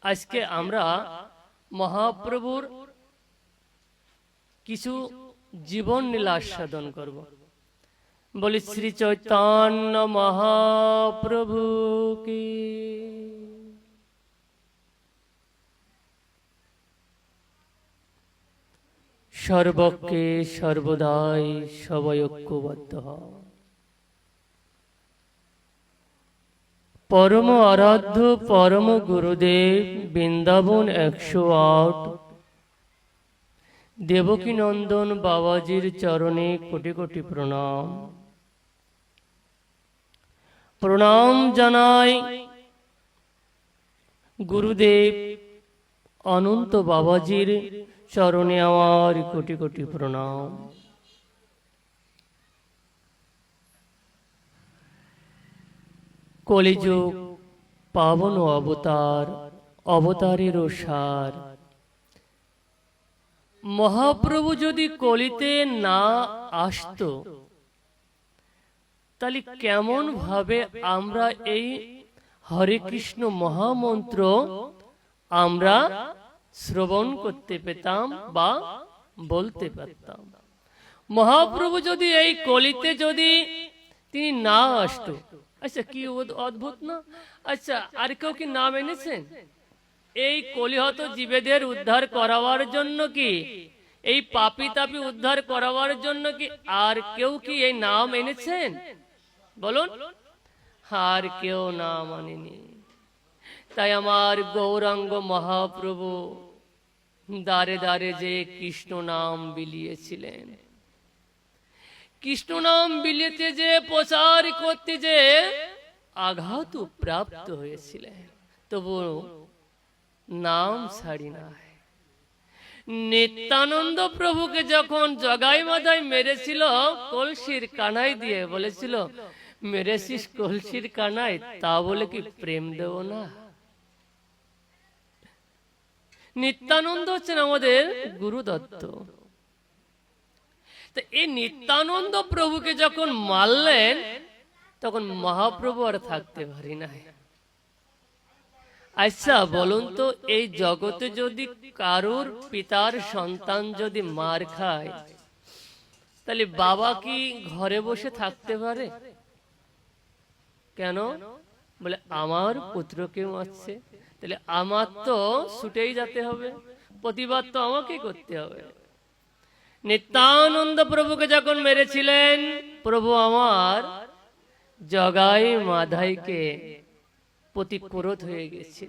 আজকে আমরা মহাপ্রভুর কিছু জীবন লীলা আস্বাদন করব। বলি শ্রী চৈতন্য মহাপ্রভু কি। সর্বকে সর্বদাই সবাই ঐক্যবদ্ধ হও। পরম আরাধ্য পরম গুরুদেব বৃন্দাবন 108 দেবকী নন্দন বাবাজির চরণে কোটি কোটি প্রণাম। প্রণাম জানাই গুরুদেব অনন্ত বাবাজির চরণে আমার কোটি কোটি প্রণাম। কলিযুগ পাবন অবতার, অবতারেরও সার। মহাপ্রভু যদি কলিতে না আসতো তাহলে কেমন ভাবে আমরা এই হরে কৃষ্ণ মহামন্ত্র আমরা শ্রবণ করতে পেতাম বা বলতে পারতাম। মহাপ্রভু যদি এই কলিতে যদি তিনি না আসতো, আচ্ছা কি অদ্ভুত না। আচ্ছা আর কেউ কি নাম এনেছেন? এই কলিহত জীবেদের উদ্ধার করাবার জন্য কি, এই পাপী তাপী উদ্ধার করাবার জন্য কি আর কেউ কি এই নাম এনেছেন? বলুন, আর কেউ নাম আনেনি। তাই আমার গৌরাঙ্গ মহাপ্রভু দ্বারে দ্বারে যে কৃষ্ণ নাম বিলিয়েছিলেন, কৃষ্ণ নাম বিলিয়েতে যে প্রচার করতে যে আঘাত প্রাপ্ত হয়েছিলেন, তবু নাম ছাড়ি নাই। নিত্যানন্দ প্রভুকে যখন জগাই মাথায় মেরেছিল কলসির কানাই দিয়ে, বলেছিল মেরেছিস কলসির কানাই, তা বলে কি প্রেম দেব না? নিত্যানন্দ হচ্ছেন আমাদের গুরুদত্ত। তো এই নিত্যানন্দ প্রভুকে যখন মারলেন তখন মহাপ্রভু আর থাকতে পারি নাই। আচ্ছা বলুন তো, এই জগতে যদি কারুর পিতার সন্তান যদি মার খায় তাহলে বাবা কি ঘরে বসে থাকতে পারে? কেন? বলে আমার পুত্রকে মারছে, তাহলে আমার তো ছুটেই যেতে হবে, প্রতিবাদ তো আমাকে করতে হবে। নিত্যানন্দ প্রভুকে যখন মেরেছিলেন, প্রভু আমার জগাই মাধাইকে প্রতি ক্রোধ হয়ে গেছিল।